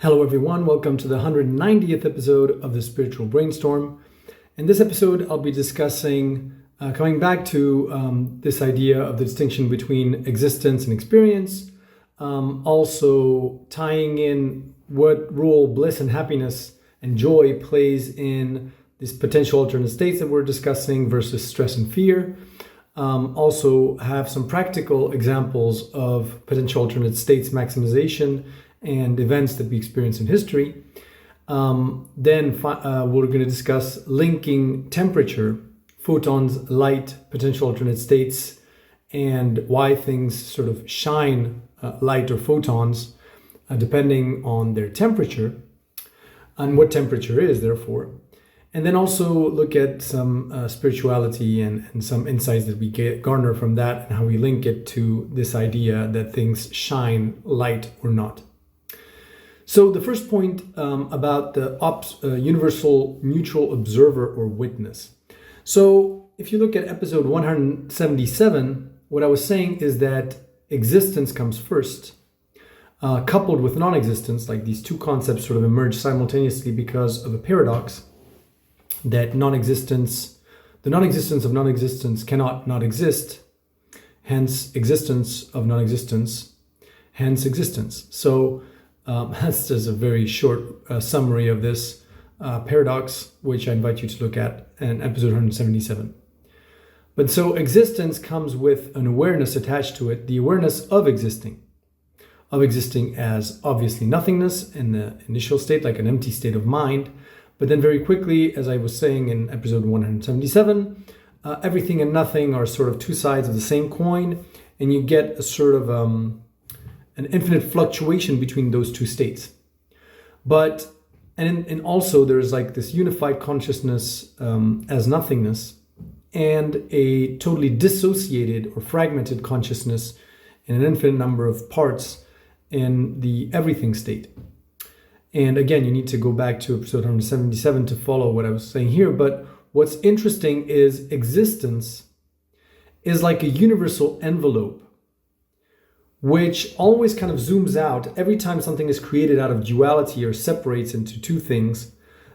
Hello everyone, welcome to the 190th episode of the Spiritual Brainstorm. In this episode, I'll be discussing, coming back to this idea of the distinction between existence and experience, also tying in what role bliss and happiness and joy plays in these potential alternate states that we're discussing versus stress and fear. Also have some practical examples of potential alternate states maximization and events that we experience in history. Then we're going to discuss linking temperature, photons, light, potential alternate states, and why things sort of shine light or photons depending on their temperature and what temperature is, therefore. And then also look at some spirituality and some insights that we garner from that and how we link it to this idea that things shine light or not. So the first point about the universal neutral observer or witness. So if you look at episode 177, what I was saying is that existence comes first, coupled with non-existence, like these two concepts sort of emerge simultaneously because of a paradox that the non-existence of non-existence cannot not exist, hence existence of non-existence, hence existence. So that's just a very short summary of this paradox, which I invite you to look at in episode 177. But so existence comes with an awareness attached to it, the awareness of existing as obviously nothingness in the initial state, like an empty state of mind. But then very quickly, as I was saying in episode 177, everything and nothing are sort of two sides of the same coin, and you get a sort of an infinite fluctuation between those two states. But, and also there's like this unified consciousness as nothingness and a totally dissociated or fragmented consciousness in an infinite number of parts in the everything state. And again, you need to go back to episode 177 to follow what I was saying here. But what's interesting is existence is like a universal envelope, which always kind of zooms out every time something is created out of duality or separates into two things.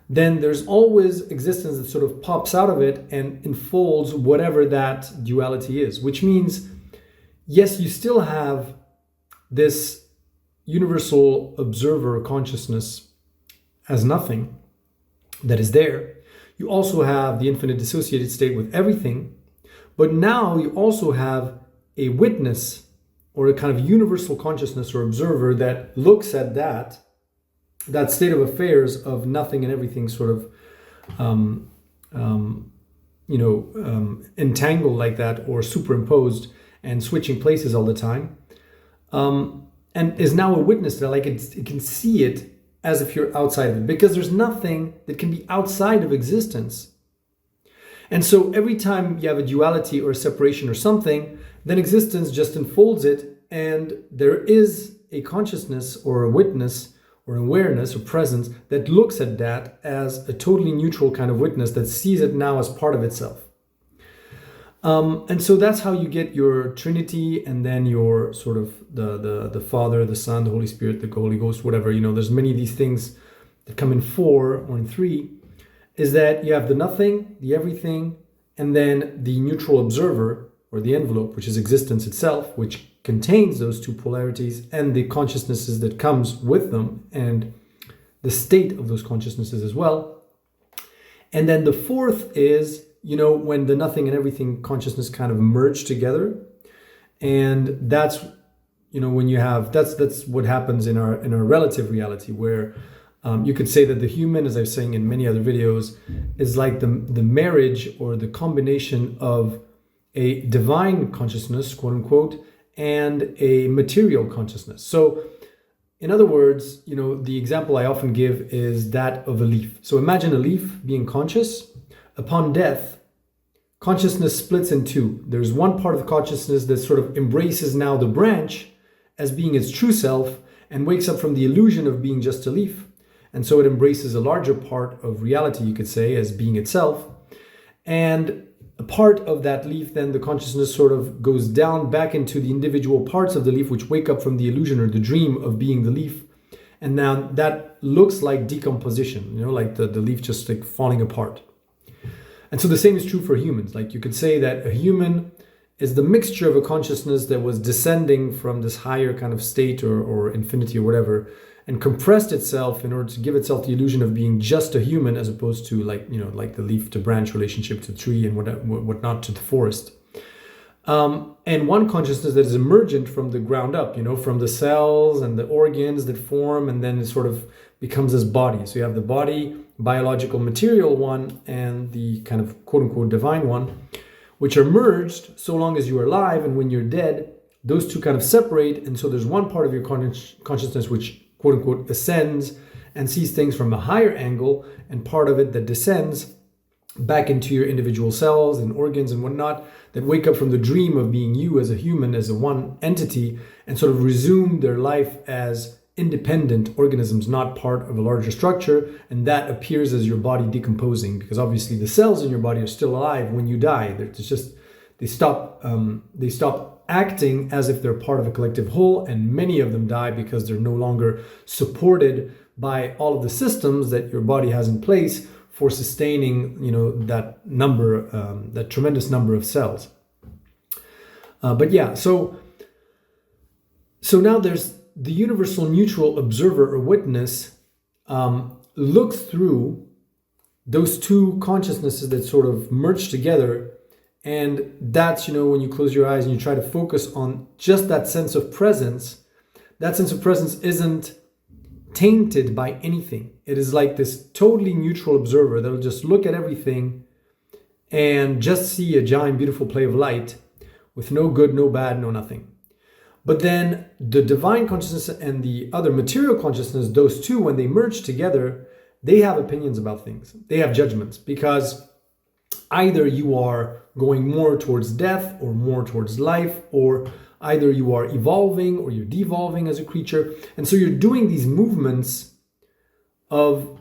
Then there's always existence that sort of pops out of it and enfolds whatever that duality is, which means, yes, you still have this universal observer consciousness as nothing that is there. You also have the infinite dissociated state with everything, but now you also have a witness or a kind of universal consciousness or observer that looks at that state of affairs of nothing and everything sort of entangled like that or superimposed and switching places all the time. And is now a witness to that, like it can see it as if you're outside of it, because there's nothing that can be outside of existence. And so every time you have a duality or a separation or something, then existence just unfolds it, and there is a consciousness or a witness or awareness or presence that looks at that as a totally neutral kind of witness that sees it now as part of itself. And so that's how you get your Trinity, and then your sort of the Father, the Son, the Holy Spirit, the Holy Ghost, whatever, there's many of these things that come in 4 or in 3, is that you have the nothing, the everything, and then the neutral observer or the envelope, which is existence itself, which contains those two polarities and the consciousnesses that comes with them and the state of those consciousnesses as well. And then the fourth is, when the nothing and everything consciousness kind of merge together. And that's, when you have, that's what happens in our relative reality, where you could say that the human, as I was saying in many other videos, is like the marriage or the combination of a divine consciousness, quote unquote, and a material consciousness. So in other words, the example I often give is that of a leaf. So imagine a leaf being conscious. Upon death, consciousness splits in two. There's one part of the consciousness that sort of embraces now the branch as being its true self and wakes up from the illusion of being just a leaf. And so it embraces a larger part of reality, you could say, as being itself. And a part of that leaf, then the consciousness sort of goes down back into the individual parts of the leaf, which wake up from the illusion or the dream of being the leaf, And now that looks like decomposition, like the leaf just like falling apart. And so the same is true for humans. Like you could say that a human is the mixture of a consciousness that was descending from this higher kind of state or infinity or whatever, and compressed itself in order to give itself the illusion of being just a human, as opposed to like the leaf to branch relationship to tree and whatnot to the forest. And one consciousness that is emergent from the ground up, from the cells and the organs that form, and then it sort of becomes this body. So you have the body, biological, material one, and the kind of quote unquote divine one, which are merged so long as you are alive. And when you're dead, those two kind of separate. And so there's one part of your consciousness which quote unquote ascends and sees things from a higher angle, and part of it that descends back into your individual cells and organs and whatnot, that wake up from the dream of being you as a human, as a one entity, and sort of resume their life as independent organisms, not part of a larger structure. And that appears as your body decomposing, because obviously the cells in your body are still alive when you die. They stop acting as if they're part of a collective whole, and many of them die because they're no longer supported by all of the systems that your body has in place for sustaining, that tremendous number of cells. So now there's the universal neutral observer or witness looks through those two consciousnesses that sort of merge together. And that's, when you close your eyes and you try to focus on just that sense of presence, that sense of presence isn't tainted by anything. It is like this totally neutral observer that'll just look at everything and just see a giant, beautiful play of light with no good, no bad, no nothing. But then the divine consciousness and the other material consciousness, those two, when they merge together, they have opinions about things. They have judgments, because either you are going more towards death or more towards life, or either you are evolving or you're devolving as a creature. And so you're doing these movements of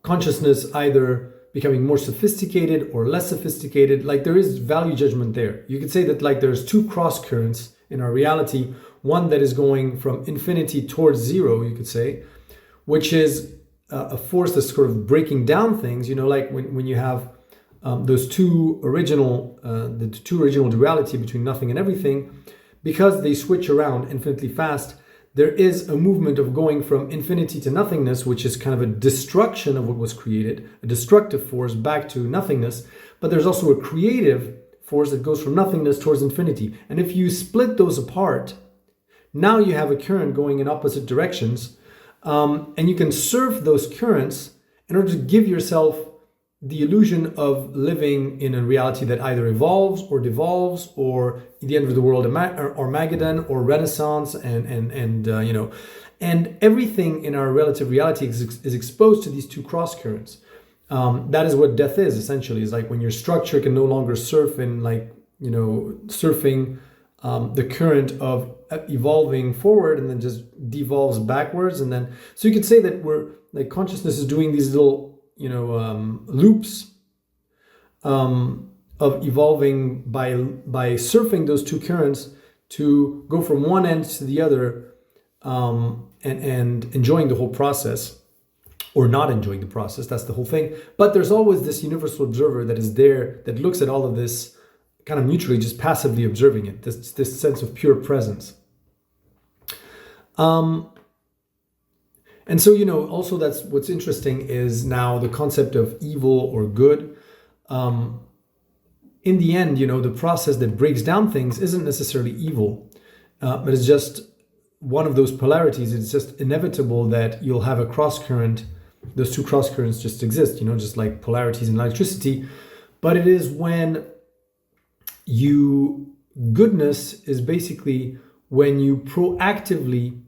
consciousness, either becoming more sophisticated or less sophisticated. Like there is value judgment there. You could say that like there's two cross currents in our reality, one that is going from infinity towards zero, you could say, which is a force that's sort of breaking down things, like when you have those two original duality between nothing and everything, because they switch around infinitely fast, there is a movement of going from infinity to nothingness, which is kind of a destruction of what was created, a destructive force back to nothingness. But there's also a creative force that goes from nothingness towards infinity. And if you split those apart, now you have a current going in opposite directions. And you can surf those currents in order to give yourself the illusion of living in a reality that either evolves or devolves, or the end of the world, or Armageddon, or Renaissance, and everything in our relative reality is exposed to these two cross currents. That is what death is essentially. Is like when your structure can no longer surf in surfing the current of evolving forward and then just devolves backwards, and then so you could say that we're like consciousness is doing these little loops of evolving by surfing those two currents to go from one end to the other, and enjoying the whole process, or not enjoying the process. That's the whole thing. But there's always this universal observer that is there, that looks at all of this kind of neutrally, just passively observing it, this sense of pure presence. And so, also that's what's interesting is now the concept of evil or good. In the end, the process that breaks down things isn't necessarily evil, but it's just one of those polarities. It's just inevitable that you'll have a cross current. Those two cross currents just exist, just like polarities in electricity. But it is when goodness is basically when you proactively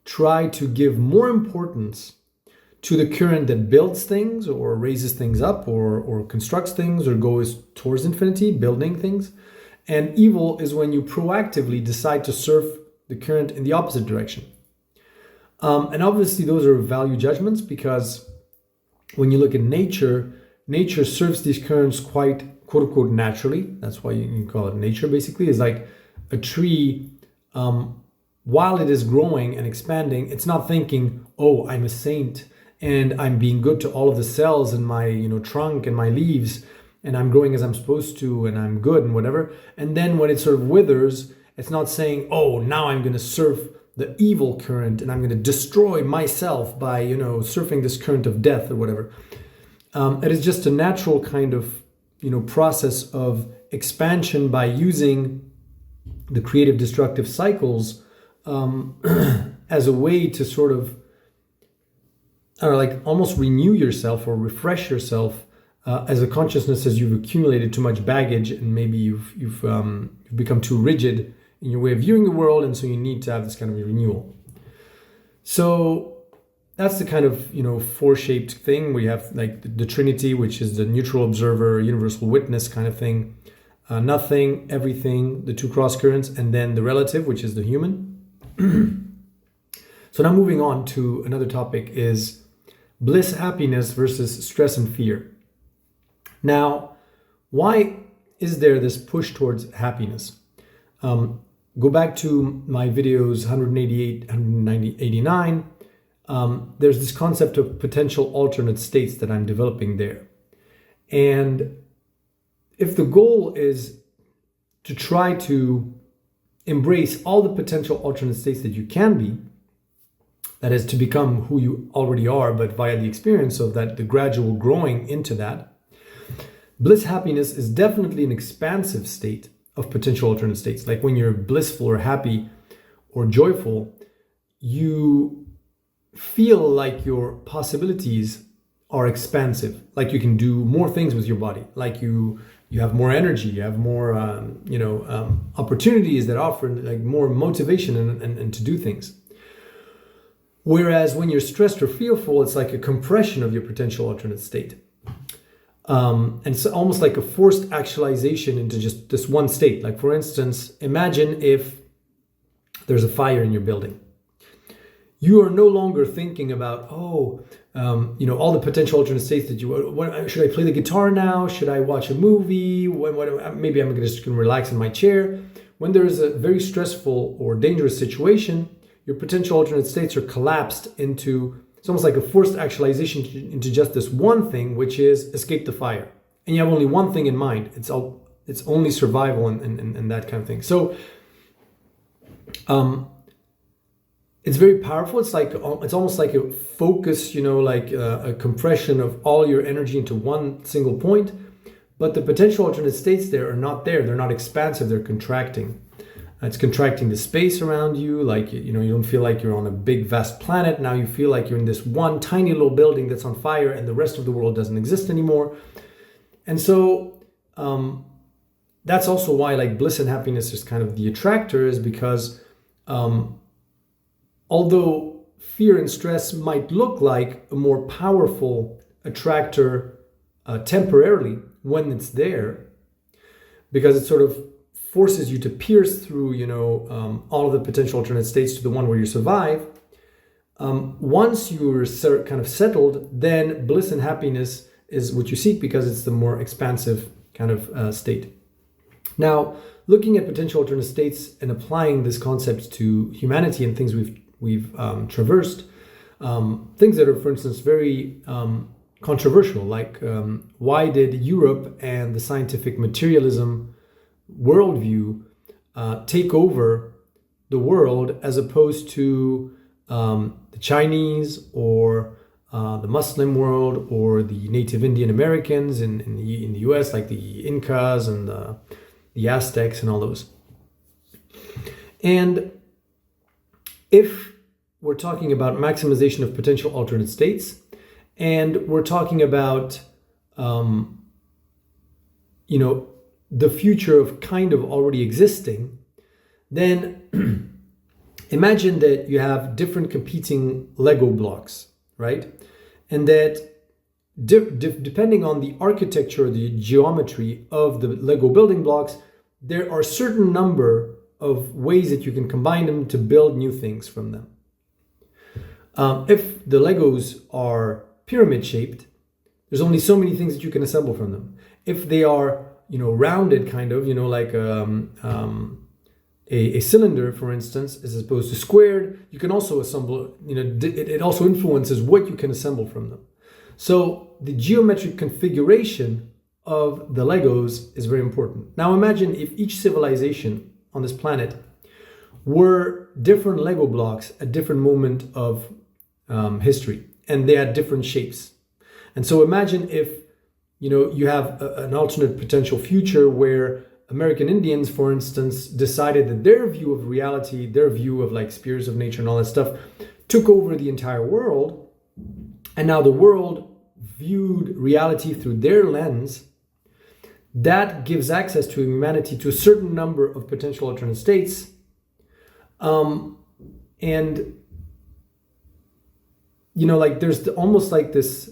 try to give more importance to the current that builds things or raises things up or constructs things or goes towards infinity, building things. And evil is when you proactively decide to surf the current in the opposite direction. And obviously those are value judgments, because when you look at nature surfs these currents quite quote unquote naturally. That's why you call it nature basically. It's like a tree while it is growing and expanding, it's not thinking, oh, I'm a saint and I'm being good to all of the cells in my, trunk and my leaves, and I'm growing as I'm supposed to, and I'm good and whatever. And then when it sort of withers, it's not saying, oh, now I'm going to surf the evil current and I'm going to destroy myself by, surfing this current of death or whatever. It is just a natural kind of, process of expansion by using the creative destructive cycles as a way to sort of, like almost renew yourself or refresh yourself as a consciousness, as you've accumulated too much baggage and maybe you've become too rigid in your way of viewing the world, and so you need to have this kind of renewal. So that's the kind of four-shaped thing. We have like the Trinity, which is the neutral observer, universal witness kind of thing. Nothing, everything, the two cross currents, and then the relative, which is the human. So now moving on to another topic is bliss, happiness versus stress and fear. Now, why is there this push towards happiness? Go back to my videos 188, 189. There's this concept of potential alternate states that I'm developing there. And if the goal is to try to embrace all the potential alternate states that you can be, that is to become who you already are, but via the experience of that, the gradual growing into that, bliss happiness is definitely an expansive state of potential alternate states. Like when you're blissful or happy or joyful, you feel like your possibilities are expansive, like you can do more things with your body, like you have more energy, you have more opportunities that offer like more motivation and to do things. Whereas when you're stressed or fearful, it's like a compression of your potential alternate state. And it's almost like a forced actualization into just this one state. Like for instance, imagine if there's a fire in your building. You are no longer thinking about, all the potential alternate states that should I play the guitar now? Should I watch a movie? Maybe I'm just going to relax in my chair. When there is a very stressful or dangerous situation, your potential alternate states are collapsed into, it's almost like a forced actualization into just this one thing, which is escape the fire. And you have only one thing in mind. It's only survival and that kind of thing. So, it's very powerful. It's almost like a focus, like a compression of all your energy into one single point. But the potential alternate states there are not there. They're not expansive. They're contracting. It's contracting the space around you. Like, you don't feel like you're on a big, vast planet. Now you feel like you're in this one tiny little building that's on fire and the rest of the world doesn't exist anymore. And so that's also why like bliss and happiness is kind of the attractor, is because although fear and stress might look like a more powerful attractor temporarily when it's there, because it sort of forces you to pierce through, all of the potential alternate states to the one where you survive. Once you're kind of settled, then bliss and happiness is what you seek because it's the more expansive kind of state. Now, looking at potential alternate states and applying this concept to humanity and things we've traversed, things that are, for instance, very controversial, like why did Europe and the scientific materialism worldview take over the world as opposed to the Chinese or the Muslim world or the Native Indian Americans in the US, like the Incas and the Aztecs and all those. And if we're talking about maximization of potential alternate states, and we're talking about, the future of kind of already existing, then imagine that you have different competing Lego blocks, right? And that depending on the architecture or the geometry of the Lego building blocks, there are a certain number of ways that you can combine them to build new things from them. If the Legos are pyramid shaped, there's only so many things that you can assemble from them. If they are, rounded kind of, like a cylinder, for instance, as opposed to squared, you can also assemble, it also influences what you can assemble from them. So the geometric configuration of the Legos is very important. Now imagine if each civilization on this planet were different Lego blocks at different moment of history, and they had different shapes. And so imagine if you have an alternate potential future where American Indians, for instance, decided that their view of reality, their view of like spirits of nature and all that stuff, took over the entire world, and now the world viewed reality through their lens. That gives access to humanity to a certain number of potential alternate states. Like there's almost like this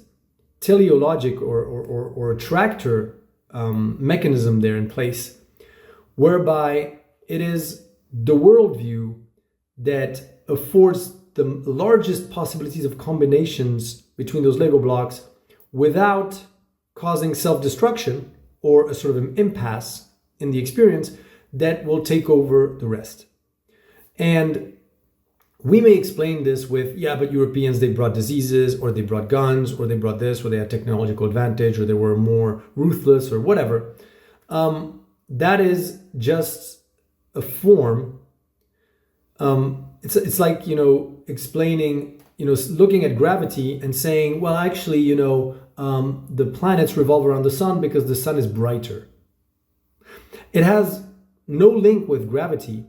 teleologic or attractor mechanism there in place, whereby it is the worldview that affords the largest possibilities of combinations between those Lego blocks without causing self-destruction or a sort of an impasse in the experience that will take over the rest. And we may explain this with, but Europeans, they brought diseases, or they brought guns, or they brought this, or they had technological advantage, or they were more ruthless, or whatever. That is just a form. It's like, explaining, looking at gravity and saying, well, actually, the planets revolve around the sun because the sun is brighter. It has no link with gravity.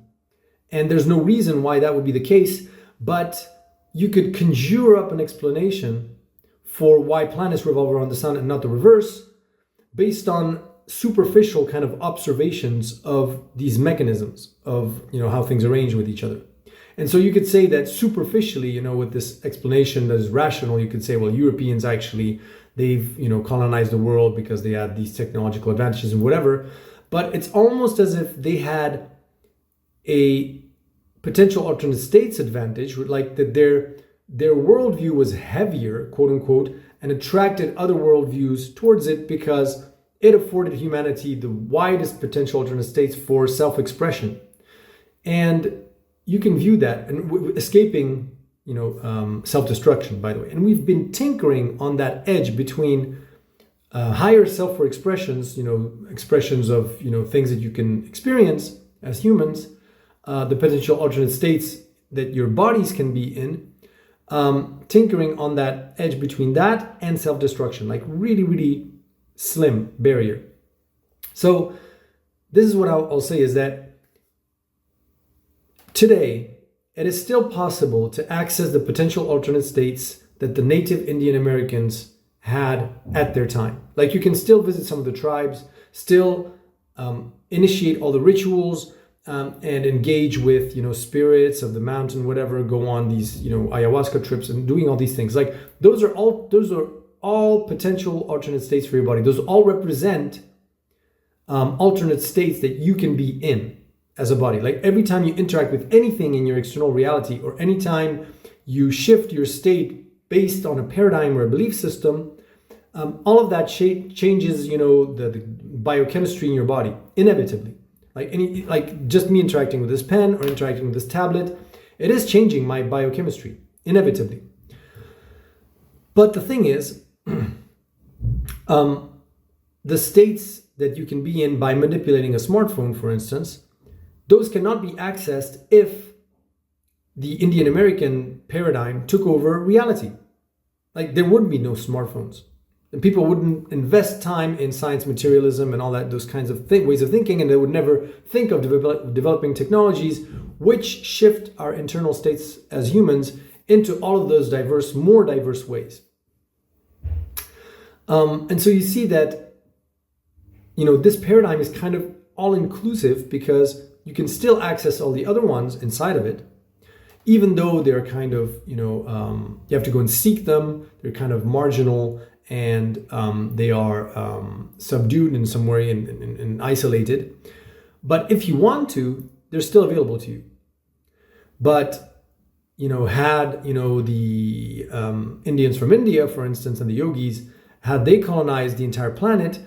And there's no reason why that would be the case, but you could conjure up an explanation for why planets revolve around the sun and not the reverse, based on superficial kind of observations of these mechanisms of, how things arrange with each other. And so you could say that superficially, with this explanation that is rational, you could say, well, Europeans actually, they've, colonized the world because they had these technological advantages and whatever. But it's almost as if they had a potential alternate states advantage, like that their worldview was heavier, quote unquote, and attracted other worldviews towards it because it afforded humanity the widest potential alternate states for self-expression. And you can view that, and escaping, self-destruction, by the way. And we've been tinkering on that edge between higher self expressions, expressions of, things that you can experience as humans, the potential alternate states that your bodies can be in, tinkering on that edge between that and self-destruction, like really, really slim barrier. So this is what I'll say is that today, it is still possible to access the potential alternate states that the native Indian Americans had at their time. Like you can still visit some of the tribes, still initiate all the rituals, and engage with, spirits of the mountain, whatever, go on these, ayahuasca trips and doing all these things. Like those are all potential alternate states for your body. Those all represent alternate states that you can be in as a body. Like every time you interact with anything in your external reality, or anytime you shift your state based on a paradigm or a belief system, all of that changes, the biochemistry in your body, inevitably. Like just me interacting with this pen or interacting with this tablet, it is changing my biochemistry, inevitably. But the thing is, the states that you can be in by manipulating a smartphone, for instance, those cannot be accessed if the Indian American paradigm took over reality. Like there would be no smartphones. And people wouldn't invest time in science materialism and all that, those kinds of ways of thinking, and they would never think of developing technologies which shift our internal states as humans into all of those more diverse ways. And so you see that, this paradigm is kind of all-inclusive because you can still access all the other ones inside of it, even though they're kind of, you have to go and seek them, they're kind of marginal, and they are subdued in some way and isolated. But if you want to, they're still available to you. But, had, the Indians from India, for instance, and the yogis, had they colonized the entire planet,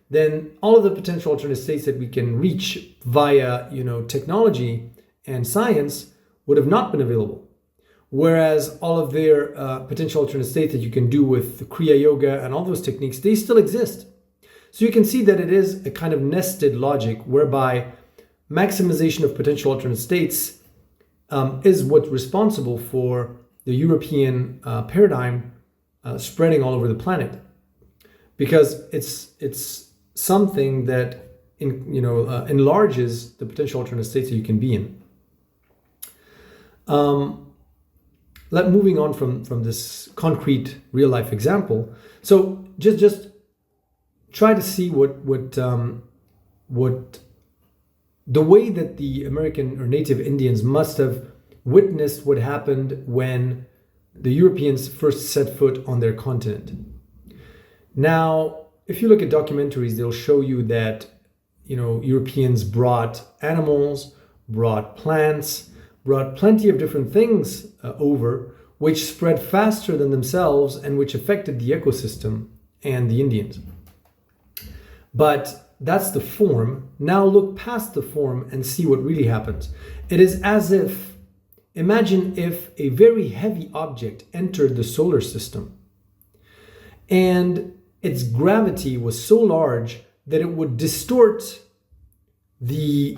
then all of the potential alternate states that we can reach via, technology and science would have not been available. Whereas all of their potential alternate states that you can do with the Kriya Yoga and all those techniques, they still exist. So you can see that it is a kind of nested logic whereby maximization of potential alternate states is what's responsible for the European paradigm spreading all over the planet, because it's something that enlarges the potential alternate states that you can be in. Moving on from this concrete real life example, so just try to see what the way that the American or native Indians must have witnessed what happened when the Europeans first set foot on their continent. Now, if you look at documentaries, they'll show you that, Europeans brought animals, brought plants, brought plenty of different things over, which spread faster than themselves and which affected the ecosystem and the Indians. But that's the form. Now look past the form and see what really happens. It is as if, imagine if a very heavy object entered the solar system and its gravity was so large that it would distort the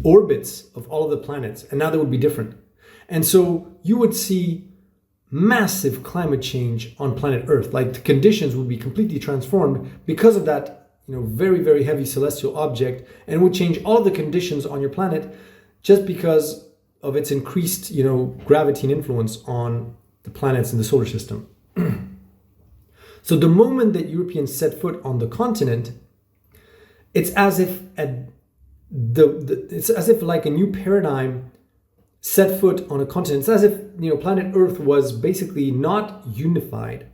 orbits of all of the planets, and now they would be different. And so you would see massive climate change on planet Earth. Like the conditions would be completely transformed because of that, very, very heavy celestial object, and would change all the conditions on your planet just because of its increased, gravity and influence on the planets in the solar system. So the moment that Europeans set foot on the continent, it's as if like a new paradigm set foot on a continent. It's as if planet Earth was basically not unified,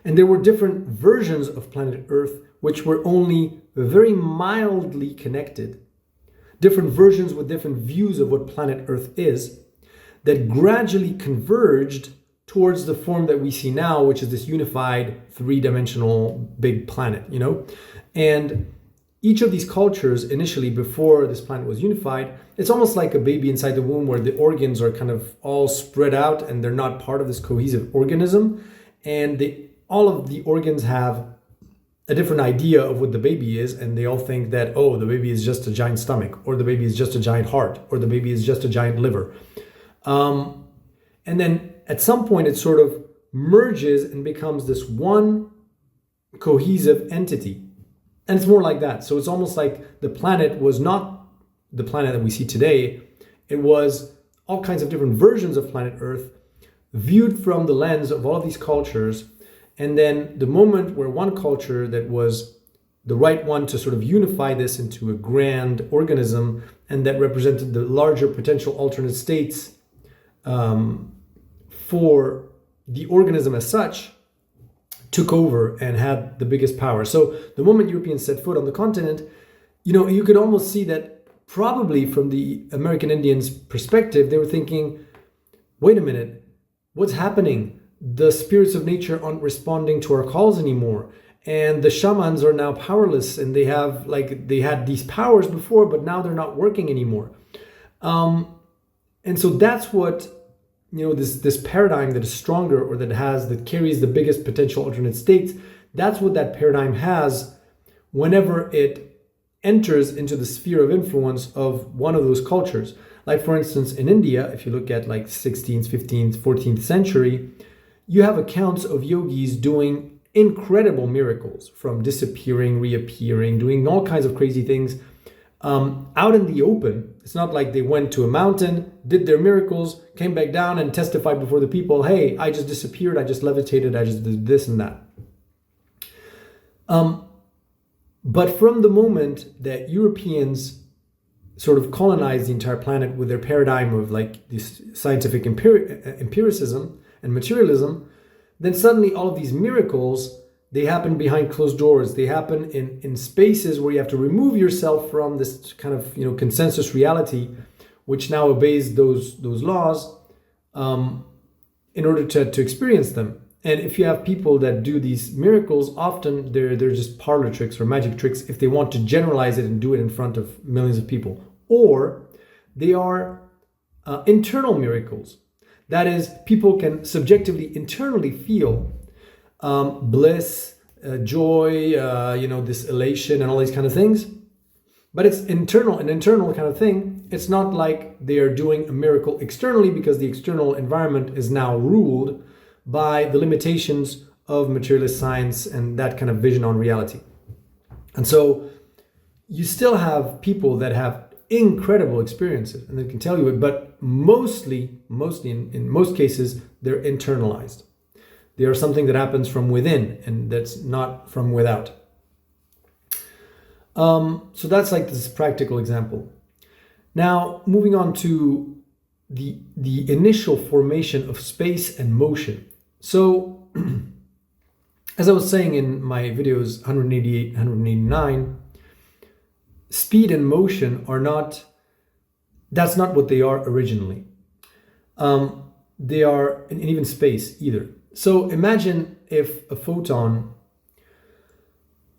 and there were different versions of planet Earth which were only very mildly connected, different versions with different views of what planet Earth is, that gradually converged towards the form that we see now, which is this unified three-dimensional big planet, and each of these cultures initially, before this planet was unified, it's almost like a baby inside the womb where the organs are kind of all spread out and they're not part of this cohesive organism. And all of the organs have a different idea of what the baby is. And they all think that, oh, the baby is just a giant stomach, or the baby is just a giant heart, or the baby is just a giant liver. And then at some point it sort of merges and becomes this one cohesive entity. And it's more like that. So it's almost like the planet was not the planet that we see today. It was all kinds of different versions of planet Earth viewed from the lens of all of these cultures. And then the moment where one culture that was the right one to sort of unify this into a grand organism and that represented the larger potential alternate states for the organism as such, took over and had the biggest power. So the moment Europeans set foot on the continent, you could almost see that probably from the American Indians' perspective, they were thinking, wait a minute, what's happening? The spirits of nature aren't responding to our calls anymore. And the shamans are now powerless, and they had these powers before, but now they're not working anymore. And so that's what this paradigm that is stronger, or that carries the biggest potential alternate states, that's what that paradigm has whenever it enters into the sphere of influence of one of those cultures. Like for instance, in India, if you look at like 16th, 15th, 14th century, you have accounts of yogis doing incredible miracles, from disappearing, reappearing, doing all kinds of crazy things out in the open. It's not like they went to a mountain, did their miracles, came back down and testified before the people, hey, I just disappeared, I just levitated, I just did this and that. But from the moment that Europeans sort of colonized the entire planet with their paradigm of like this scientific empiricism and materialism, then suddenly all of these miracles, they happen behind closed doors. They happen in spaces where you have to remove yourself from this kind of consensus reality, which now obeys those laws in order to experience them. And if you have people that do these miracles, often they're just parlor tricks or magic tricks if they want to generalize it and do it in front of millions of people. Or they are internal miracles. That is, people can subjectively, internally feel bliss, joy, this elation and all these kind of things. But it's an internal kind of thing. It's not like they are doing a miracle externally because the external environment is now ruled by the limitations of materialist science and that kind of vision on reality. And so you still have people that have incredible experiences and they can tell you it, but mostly in most cases, they're internalized. They are something that happens from within and that's not from without. So that's like this practical example. Now, moving on to the initial formation of space and motion. So, as I was saying in my videos 188, 189, speed and motion that's not what they are originally. They are, and even space either. So imagine if a photon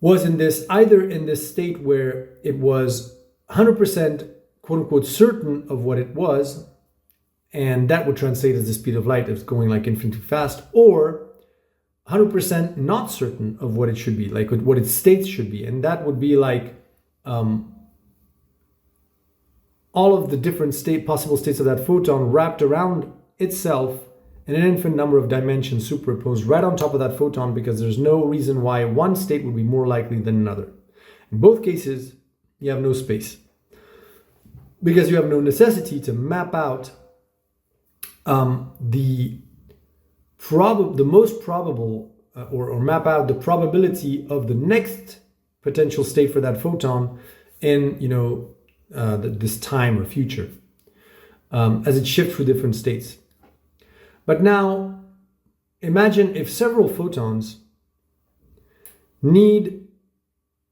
was either in this state where it was 100% quote unquote certain of what it was, and that would translate as the speed of light, it's going like infinitely fast, or 100% not certain of what it should be, like what its states should be. And that would be like all of the different possible states of that photon wrapped around itself in an infinite number of dimensions superimposed right on top of that photon, because there's no reason why one state would be more likely than another. In both cases, you have no space, because you have no necessity to map out the most probable or map out the probability of the next potential state for that photon in this time or future as it shifts through different states. But now imagine if several photons need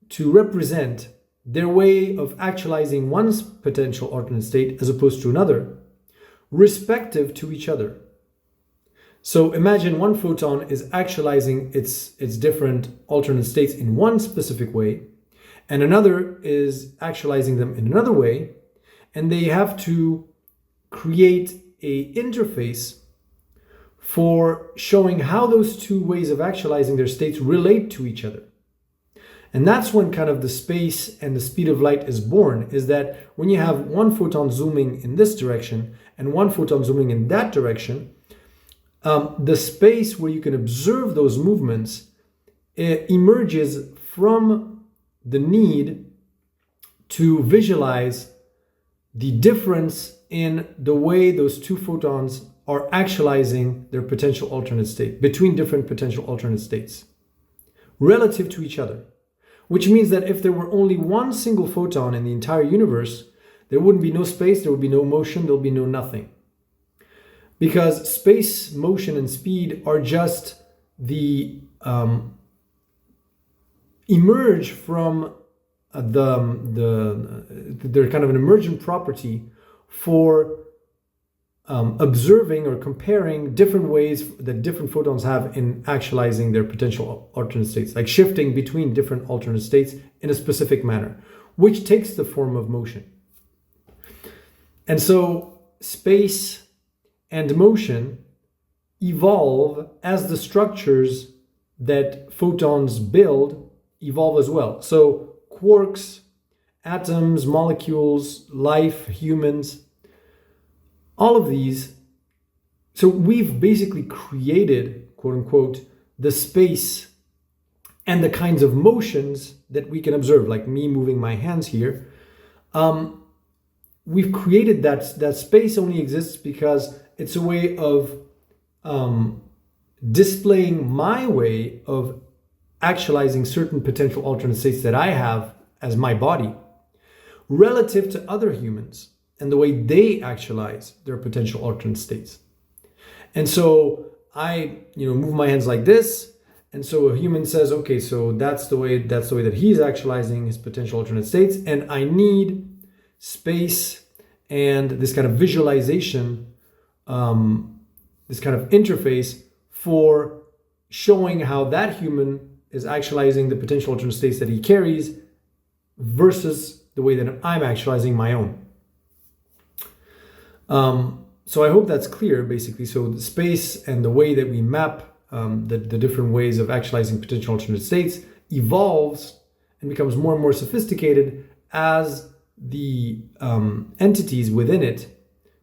to represent their way of actualizing one's potential alternate state as opposed to another, respective to each other. So imagine one photon is actualizing its different alternate states in one specific way, and another is actualizing them in another way, and they have to create an interface for showing how those two ways of actualizing their states relate to each other. And that's when kind of the space and the speed of light is born, is that when you have one photon zooming in this direction and one photon zooming in that direction, the space where you can observe those movements emerges from the need to visualize the difference in the way those two photons are actualizing their potential alternate state between different potential alternate states relative to each other. Which means that if there were only one single photon in the entire universe, there wouldn't be no space, there would be no motion, there would be no nothing. Because space, motion, and speed are just the emerge from they're kind of an emergent property for observing or comparing different ways that different photons have in actualizing their potential alternate states, like shifting between different alternate states in a specific manner, which takes the form of motion. And so space and motion evolve as the structures that photons build evolve as well. So quarks, atoms, molecules, life, humans, all of these. So we've basically created, quote unquote, the space and the kinds of motions that we can observe, like me moving my hands here. We've created that space only exists because it's a way of displaying my way of actualizing certain potential alternate states that I have as my body relative to other humans and the way they actualize their potential alternate states. And so I, move my hands like this. And so a human says, okay, so that's the way that he's actualizing his potential alternate states. And I need space and this kind of visualization, this kind of interface for showing how that human is actualizing the potential alternate states that he carries versus the way that I'm actualizing my own. So I hope that's clear, basically. So the space and the way that we map the different ways of actualizing potential alternate states evolves and becomes more and more sophisticated as the entities within it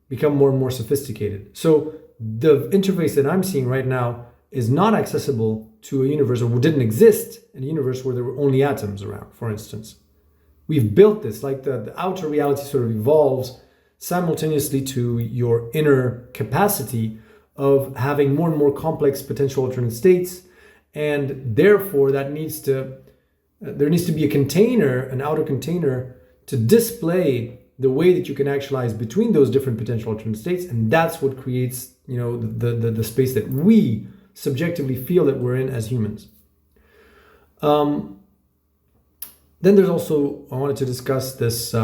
become more and more sophisticated. So the interface that I'm seeing right now is not accessible to a universe, or didn't exist in a universe where there were only atoms around, for instance. We've built this, like the outer reality sort of evolves simultaneously to your inner capacity of having more and more complex potential alternate states, and therefore there needs to be a container, an outer container, to display the way that you can actualize between those different potential alternate states, and that's what creates, the space that we subjectively feel that we're in as humans. Then there's also, I wanted to discuss this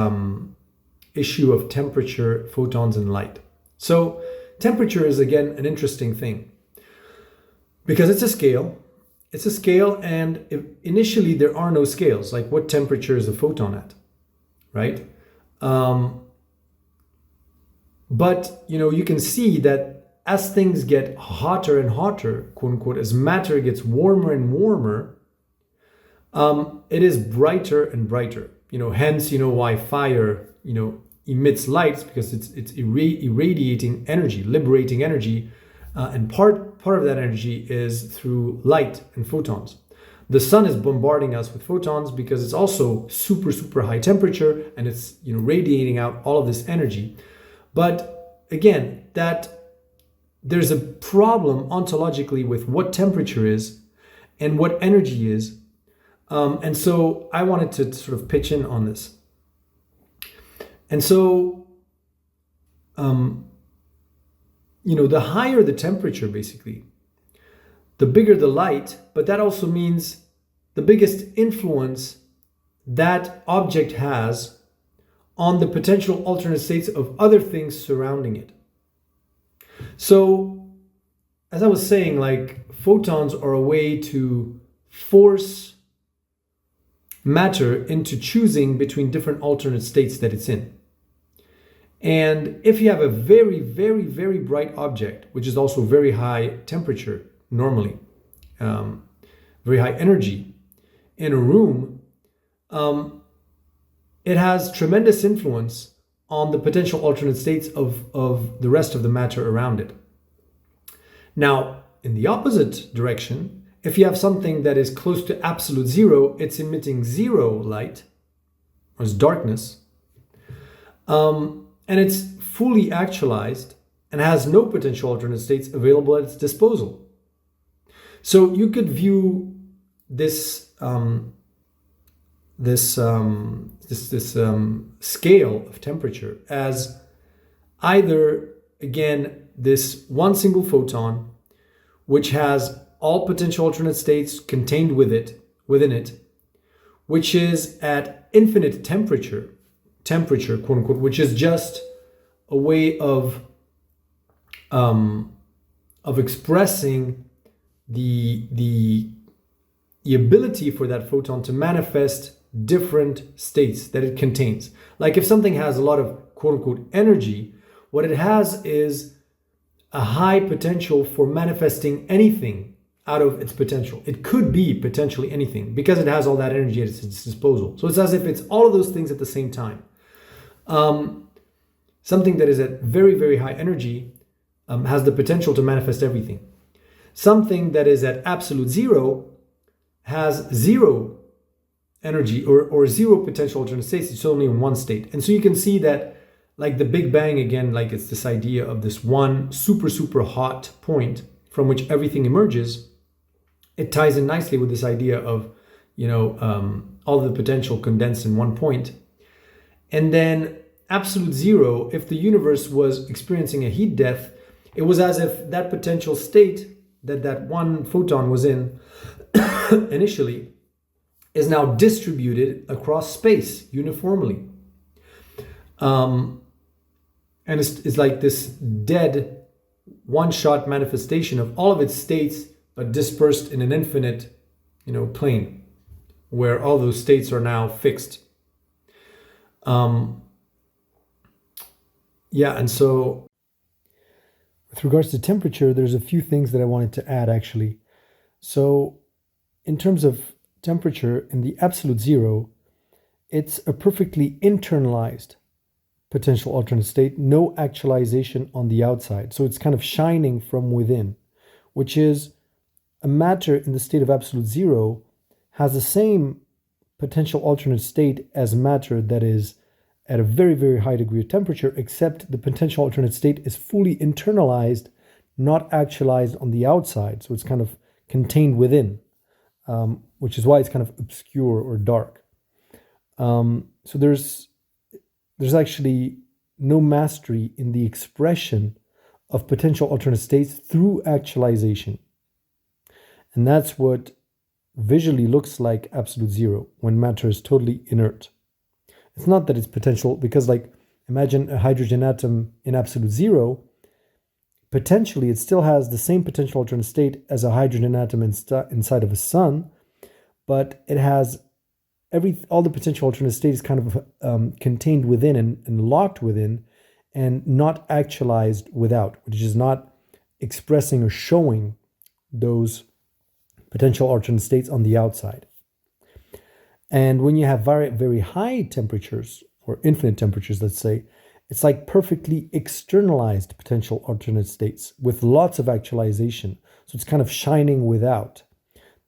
issue of temperature, photons, and light. So temperature is, again, an interesting thing because it's a scale. It's a scale, and initially there are no scales. Like, what temperature is a photon at, right? But, you can see that as things get hotter and hotter, quote unquote, as matter gets warmer and warmer, it is brighter and brighter. Hence, why fire, emits lights, because it's irradiating energy, liberating energy, and part of that energy is through light and photons. The sun is bombarding us with photons because it's also super, super high temperature, and it's radiating out all of this energy. But again, there's a problem ontologically with what temperature is and what energy is. And so I wanted to sort of pitch in on this. And so, the higher the temperature, basically, the bigger the light, but that also means the biggest influence that object has on the potential alternate states of other things surrounding it. So, as I was saying, like, photons are a way to force matter into choosing between different alternate states that it's in. And if you have a very, very, very bright object, which is also very high temperature normally, very high energy in a room, it has tremendous influence on the potential alternate states of the rest of the matter around it. Now, in the opposite direction, if you have something that is close to absolute zero, it's emitting zero light, or it's darkness, and it's fully actualized and has no potential alternate states available at its disposal. So you could view this scale of temperature as either, again, this one single photon, which has all potential alternate states contained within it, which is at infinite temperature, quote unquote, which is just a way of expressing the ability for that photon to manifest different states that it contains. Like, if something has a lot of quote unquote energy, what it has is a high potential for manifesting anything out of its potential. It could be potentially anything because it has all that energy at its disposal. So it's as if it's all of those things at the same time. Something that is at very, very high energy has the potential to manifest everything. Something that is at absolute zero has zero energy or zero potential alternate states. It's only in one state. And so you can see that, like the Big Bang, again, like it's this idea of this one super, super hot point from which everything emerges. It ties in nicely with this idea of, all the potential condensed in one point. And then absolute zero, if the universe was experiencing a heat death, it was as if that potential state that one photon was in initially is now distributed across space uniformly. And it's like this dead one-shot manifestation of all of its states but dispersed in an infinite, plane where all those states are now fixed. And so with regards to temperature, there's a few things that I wanted to add actually. So in terms of temperature in the absolute zero, it's a perfectly internalized potential alternate state, no actualization on the outside. So it's kind of shining from within, which is a matter in the state of absolute zero has the same potential alternate state as matter that is at a very, very high degree of temperature, except the potential alternate state is fully internalized, not actualized on the outside. So it's kind of contained within, which is why it's kind of obscure or dark. So there's actually no mastery in the expression of potential alternate states through actualization. And that's what visually looks like absolute zero when matter is totally inert. It's not that it's potential, because imagine a hydrogen atom in absolute zero, potentially it still has the same potential alternate state as a hydrogen atom inside of a sun, but it has all the potential alternate state is kind of contained within and locked within and not actualized without, which is not expressing or showing those potential alternate states on the outside. And when you have very, very high temperatures or infinite temperatures, let's say, it's like perfectly externalized potential alternate states with lots of actualization. So it's kind of shining without.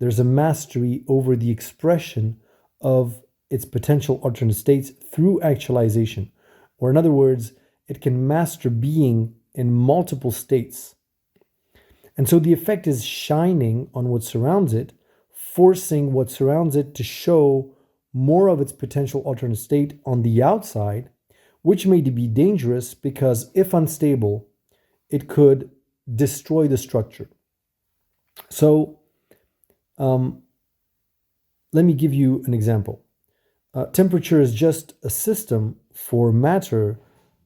There's a mastery over the expression of its potential alternate states through actualization. Or in other words, it can master being in multiple states. And so the effect is shining on what surrounds it, forcing what surrounds it to show more of its potential alternate state on the outside, which may be dangerous because if unstable, it could destroy the structure. So let me give you an example. Temperature is just a system for matter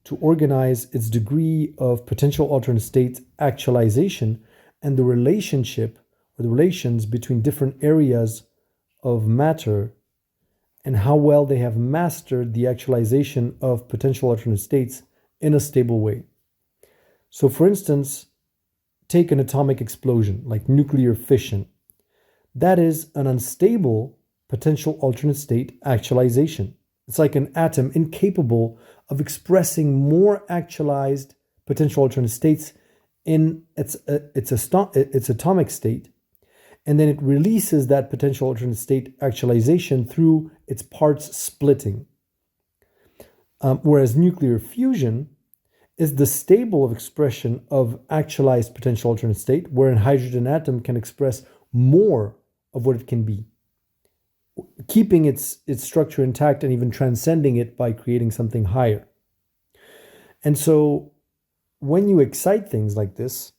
to organize its degree of potential alternate state actualization and the relationship or the relations between different areas of matter and how well they have mastered the actualization of potential alternate states in a stable way. So for instance, take an atomic explosion like nuclear fission. That is an unstable potential alternate state actualization. It's like an atom incapable of expressing more actualized potential alternate states in its atomic state, and then it releases that potential alternate state actualization through its parts splitting. Whereas nuclear fusion is the stable of expression of actualized potential alternate state, where a hydrogen atom can express more of what it can be, keeping its structure intact and even transcending it by creating something higher. And so when you excite things like this,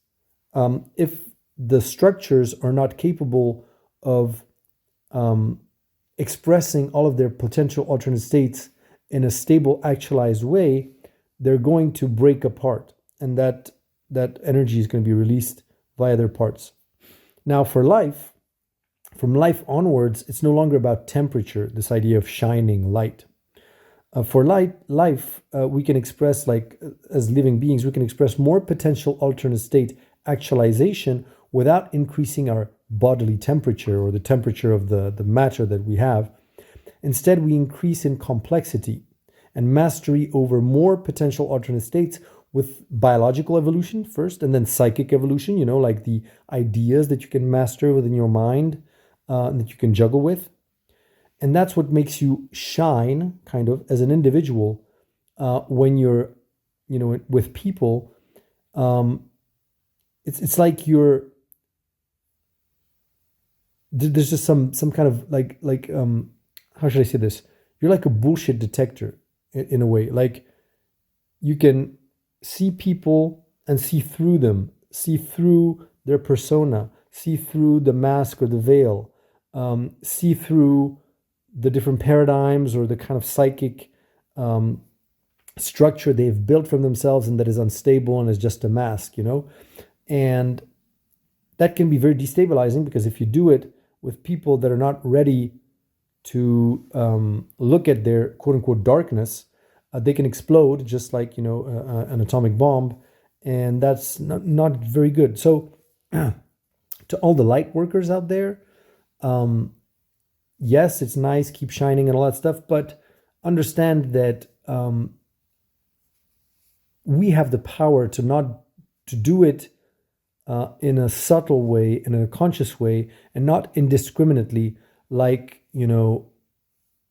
if the structures are not capable of expressing all of their potential alternate states in a stable, actualized way, they're going to break apart, and that energy is going to be released via their parts. Now, for life, from life onwards, it's no longer about temperature, this idea of shining light. For life, we can express, as living beings, we can express more potential alternate state actualization without increasing our bodily temperature or the temperature of the matter that we have. Instead, we increase in complexity and mastery over more potential alternate states with biological evolution first, and then psychic evolution, like the ideas that you can master within your mind, that you can juggle with. And that's what makes you shine, kind of, as an individual when you're, with people. It's like there's just some kind of how should I say this? You're like a bullshit detector in a way. Like you can see people and see through them, see through their persona, see through the mask or the veil, see through the different paradigms or the kind of psychic structure they've built from themselves and that is unstable and is just a mask, And that can be very destabilizing, because if you do it with people that are not ready to look at their quote unquote darkness, they can explode just like, an atomic bomb. And that's not very good. So, to all the light workers out there, yes, it's nice, keep shining and all that stuff, but understand that we have the power to do it in a subtle way, in a conscious way, and not indiscriminately, like,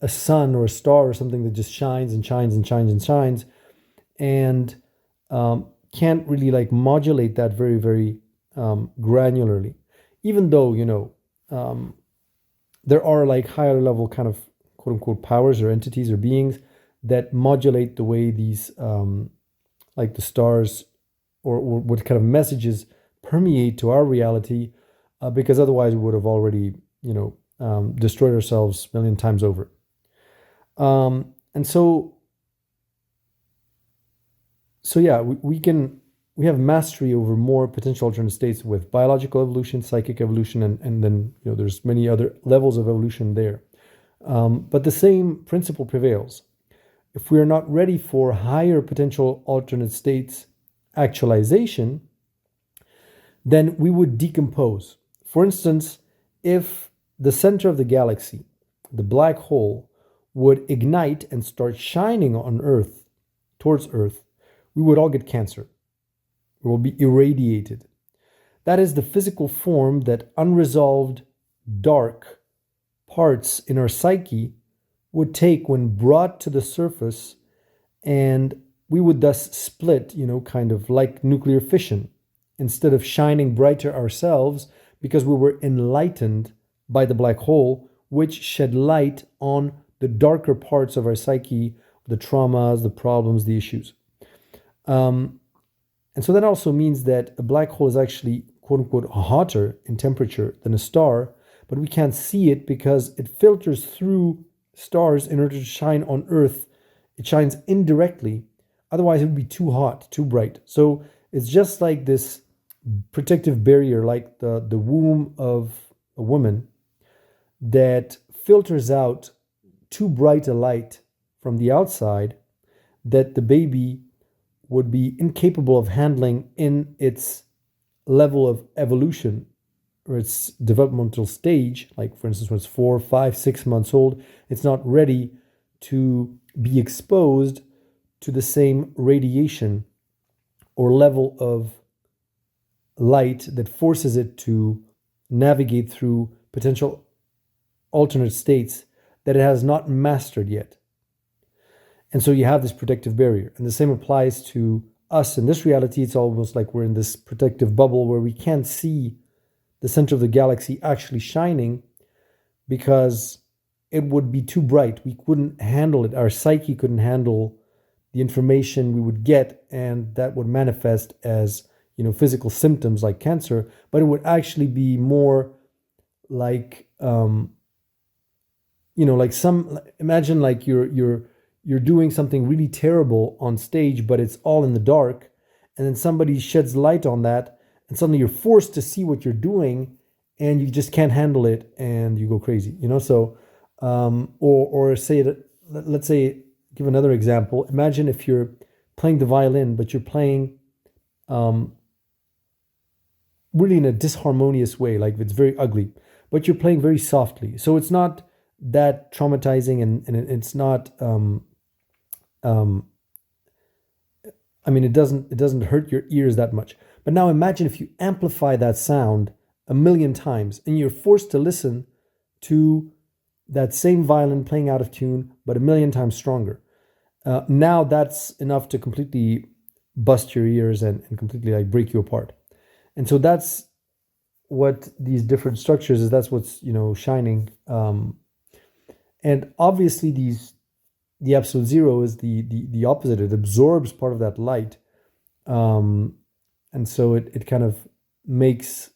a sun or a star or something that just shines and shines and shines and shines, and can't really like modulate that very, very granularly. Even though, there are like higher level kind of quote unquote powers or entities or beings that modulate the way these, like the stars or what kind of messages permeate to our reality, because otherwise we would have already, destroyed ourselves a million times over. And so yeah, we have mastery over more potential alternate states with biological evolution, psychic evolution, and then there's many other levels of evolution there. But the same principle prevails. If we are not ready for higher potential alternate states actualization, then we would decompose. For instance, if the center of the galaxy, the black hole, would ignite and start shining on Earth, towards Earth, we would all get cancer. We will be irradiated. That is the physical form that unresolved dark parts in our psyche would take when brought to the surface, and we would thus split, kind of like nuclear fission, instead of shining brighter ourselves, because we were enlightened by the black hole, which shed light on the darker parts of our psyche, the traumas, the problems, the issues. And so that also means that a black hole is actually, quote unquote, hotter in temperature than a star, but we can't see it because it filters through stars in order to shine on Earth. It shines indirectly. Otherwise, it would be too hot, too bright. So it's just like this protective barrier, like the womb of a woman, that filters out too bright a light from the outside that the baby would be incapable of handling in its level of evolution or its developmental stage. Like, for instance, when it's 4, 5, 6 months old, it's not ready to be exposed to the same radiation or level of light that forces it to navigate through potential alternate states that it has not mastered yet. And so you have this protective barrier. And the same applies to us in this reality. It's almost like we're in this protective bubble where we can't see the center of the galaxy actually shining because it would be too bright. We couldn't handle it. Our psyche couldn't handle the information we would get, and that would manifest as, physical symptoms like cancer, but it would actually be more like, imagine like you're doing something really terrible on stage, but it's all in the dark, and then somebody sheds light on that, and suddenly you're forced to see what you're doing, and you just can't handle it, and you go crazy, So, or say that, let's say, give another example. Imagine if you're playing the violin, but you're playing really in a disharmonious way, like it's very ugly, but you're playing very softly, so it's not that traumatizing, and it's not. It doesn't hurt your ears that much. But now imagine if you amplify that sound 1,000,000 times, and you're forced to listen to that same violin playing out of tune, but 1,000,000 times stronger. Now that's enough to completely bust your ears and completely like break you apart. And so that's what these different structures is. That's what's shining. And obviously the absolute zero is the opposite. It absorbs part of that light. And so it kind of makes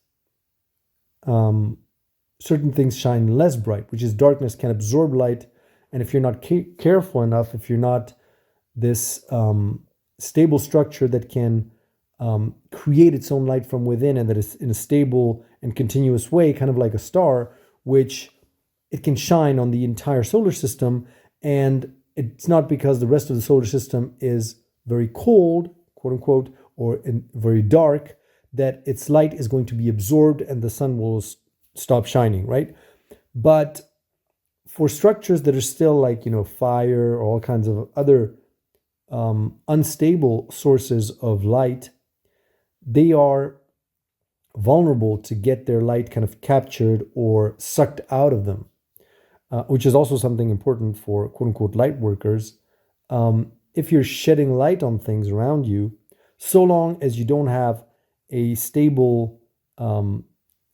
certain things shine less bright, which is darkness can absorb light. And if you're not careful enough, if you're not this stable structure that can create its own light from within, and that it's in a stable and continuous way, kind of like a star, which it can shine on the entire solar system. And it's not because the rest of the solar system is very cold, quote unquote, or very dark, that its light is going to be absorbed and the sun will stop shining, right? But for structures that are still like, fire or all kinds of other unstable sources of light, they are vulnerable to get their light kind of captured or sucked out of them, which is also something important for quote unquote light workers. If you're shedding light on things around you, so long as you don't have a stable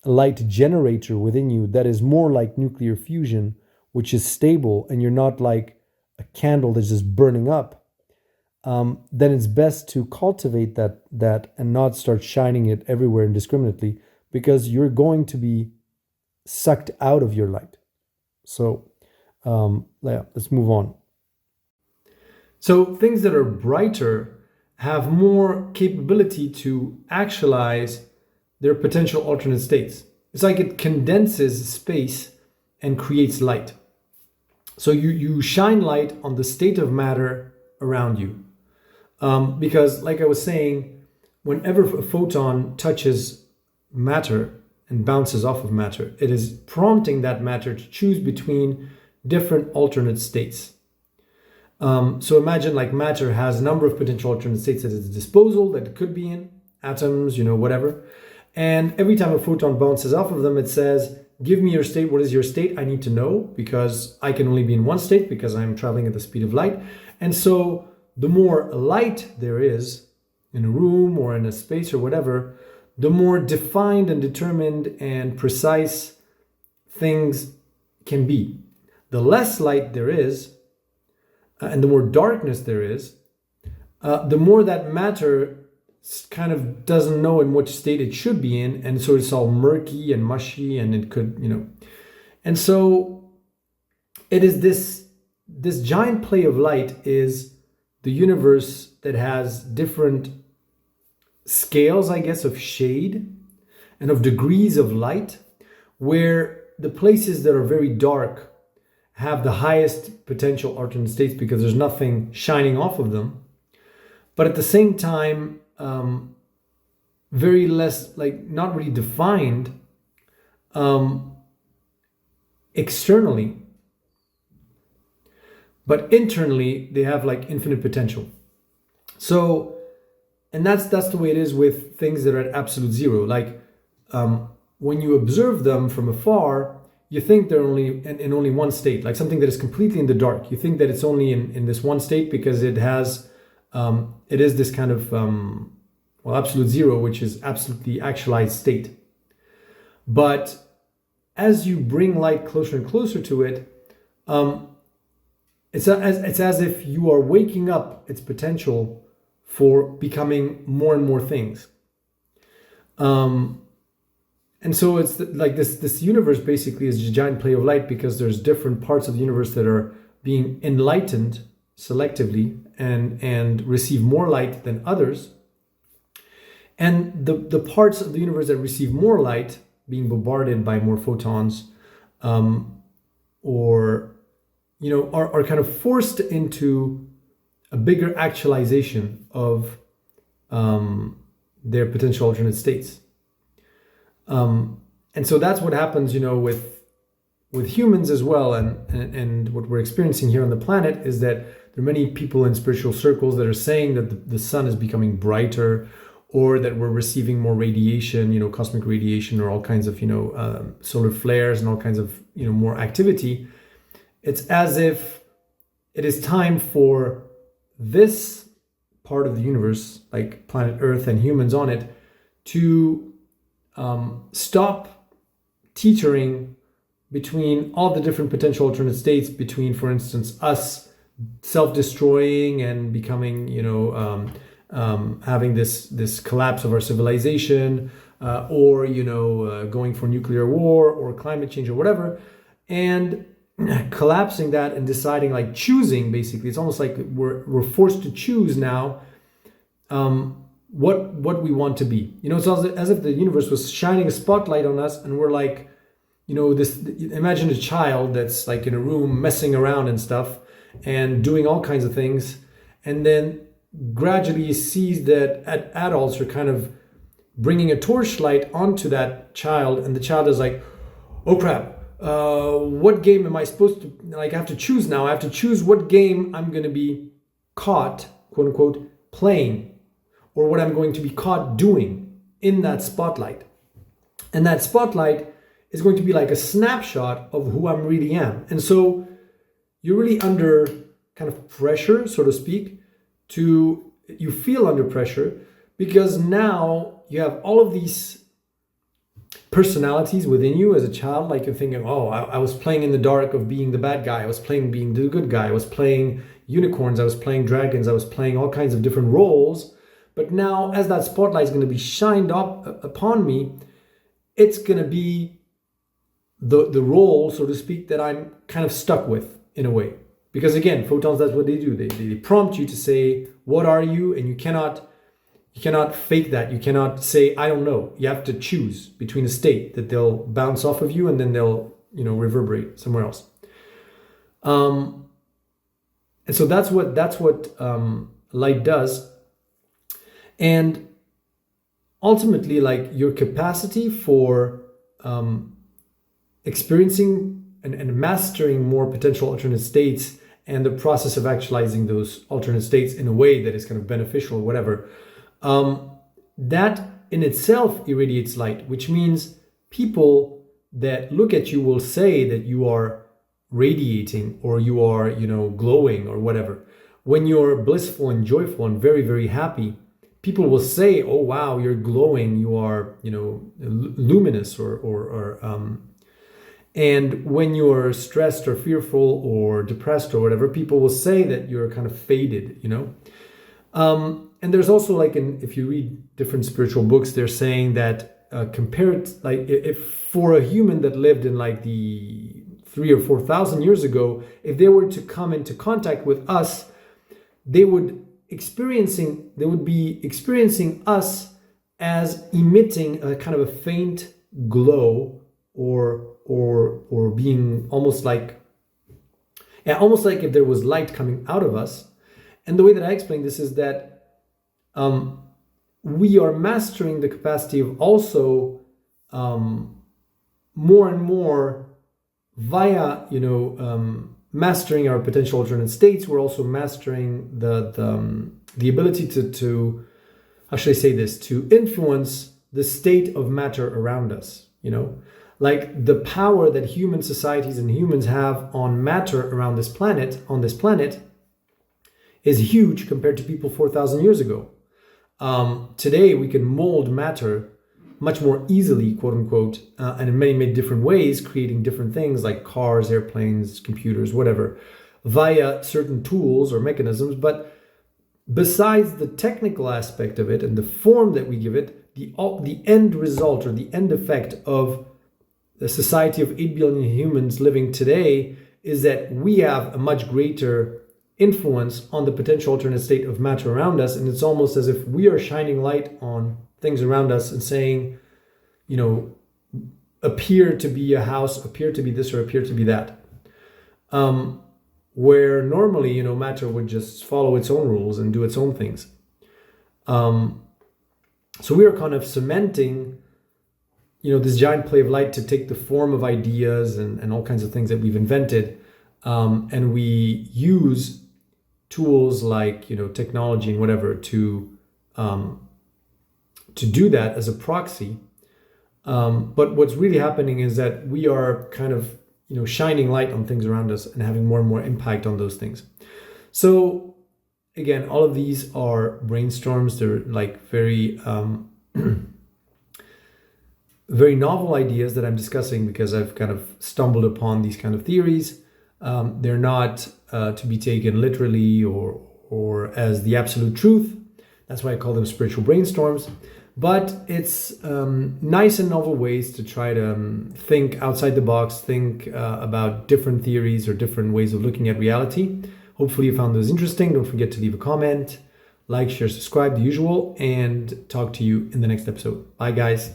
light generator within you that is more like nuclear fusion, which is stable, and you're not like a candle that's just burning up, then it's best to cultivate that and not start shining it everywhere indiscriminately, because you're going to be sucked out of your light. So let's move on. So things that are brighter have more capability to actualize their potential alternate states. It's like it condenses space and creates light. So you shine light on the state of matter around you. Because like I was saying, whenever a photon touches matter and bounces off of matter, it is prompting that matter to choose between different alternate states. So imagine like matter has a number of potential alternate states at its disposal that it could be in, atoms, whatever. And every time a photon bounces off of them, it says, give me your state. What is your state? I need to know, because I can only be in one state because I'm traveling at the speed of light. And so the more light there is in a room or in a space or whatever, the more defined and determined and precise things can be. The less light there is, and the more darkness there is, the more that matter kind of doesn't know in which state it should be in, and so it's all murky and mushy, and it could, and so it is this giant play of light is the universe that has different scales, I guess, of shade and of degrees of light, where the places that are very dark have the highest potential alternate states because there's nothing shining off of them. But at the same time, very less, like not really defined externally, but internally they have like infinite potential. So, and that's the way it is with things that are at absolute zero. Like when you observe them from afar, you think they're only in only one state, like something that is completely in the dark. You think that it's only in this one state because it has, it is this kind of, absolute zero, which is absolutely actualized state. But as you bring light closer and closer to it, it's as if you are waking up its potential for becoming more and more things. And so it's like this universe basically is a giant play of light, because there's different parts of the universe that are being enlightened selectively and receive more light than others. And the parts of the universe that receive more light, being bombarded by more photons, or are kind of forced into a bigger actualization of their potential alternate states. And so that's what happens, with humans as well. And what we're experiencing here on the planet is that there are many people in spiritual circles that are saying that the sun is becoming brighter, or that we're receiving more radiation, cosmic radiation, or all kinds of, solar flares and all kinds of, more activity. It's as if it is time for this part of the universe, like planet Earth and humans on it, to stop teetering between all the different potential alternate states, between, for instance, us self-destroying and becoming, having this collapse of our civilization, or going for nuclear war or climate change or whatever, and collapsing that and deciding, like choosing, basically it's almost like we're forced to choose now, what we want to be. It's as if the universe was shining a spotlight on us, and we're like, this. Imagine a child that's like in a room messing around and stuff, and doing all kinds of things, and then gradually sees that adults are kind of bringing a torchlight onto that child, and the child is like, oh crap, what game am I supposed to, like, I have to choose now. I have to choose what game I'm going to be caught, quote unquote, playing, or what I'm going to be caught doing in that spotlight. And that spotlight is going to be like a snapshot of who I really am. And so you're really under kind of pressure, so to speak, you feel under pressure because now you have all of these personalities within you as a child. Like you're thinking, oh, I was playing in the dark of being the bad guy. I was playing being the good guy. I was playing unicorns. I was playing dragons. I was playing all kinds of different roles. But now as that spotlight is going to be shined up upon me, it's going to be the role, so to speak, that I'm kind of stuck with in a way. Because again, photons, that's what they do. They prompt you to say, what are you? And you cannot fake that. You cannot say, I don't know. You have to choose between a state that they'll bounce off of you and then they'll, reverberate somewhere else. And so that's what light does. And ultimately, like your capacity for experiencing and mastering more potential alternate states and the process of actualizing those alternate states in a way that is kind of beneficial or whatever, that in itself irradiates light, which means people that look at you will say that you are radiating or you are, glowing or whatever. When you're blissful and joyful and very, very happy, people will say, oh, wow, you're glowing, you are, luminous or and when you're stressed or fearful or depressed or whatever, people will say that you're kind of faded, And there's also if you read different spiritual books, they're saying that compared, like if for a human that lived in like the 3,000 or 4,000 years ago, if they were to come into contact with us, they would be experiencing us as emitting a kind of a faint glow or being almost like if there was light coming out of us. And the way that I explain this is that we are mastering the capacity of also more and more via mastering our potential alternate states. We're also mastering the ability to how should I say this, to influence the state of matter around us. Like the power that human societies and humans have on matter around this planet, is huge compared to people 4,000 years ago. Today, we can mold matter much more easily, quote unquote, and in many, many different ways, creating different things like cars, airplanes, computers, whatever, via certain tools or mechanisms. But besides the technical aspect of it and the form that we give it, the end result or the end effect of the society of 8 billion humans living today is that we have a much greater influence on the potential alternate state of matter around us. And it's almost as if we are shining light on things around us and saying, appear to be a house, appear to be this, or appear to be that. Where normally, matter would just follow its own rules and do its own things. So we are kind of cementing this giant play of light to take the form of ideas and all kinds of things that we've invented. And we use tools like, technology and whatever to do that as a proxy. But what's really happening is that we are kind of, shining light on things around us and having more and more impact on those things. So again, all of these are brainstorms. They're like very, very novel ideas that I'm discussing because I've kind of stumbled upon these kind of theories. They're not to be taken literally or as the absolute truth. That's why I call them spiritual brainstorms. But it's nice and novel ways to try to think outside the box, think about different theories or different ways of looking at reality. Hopefully you found those interesting. Don't forget to leave a comment, like, share, subscribe, the usual, and talk to you in the next episode. Bye, guys.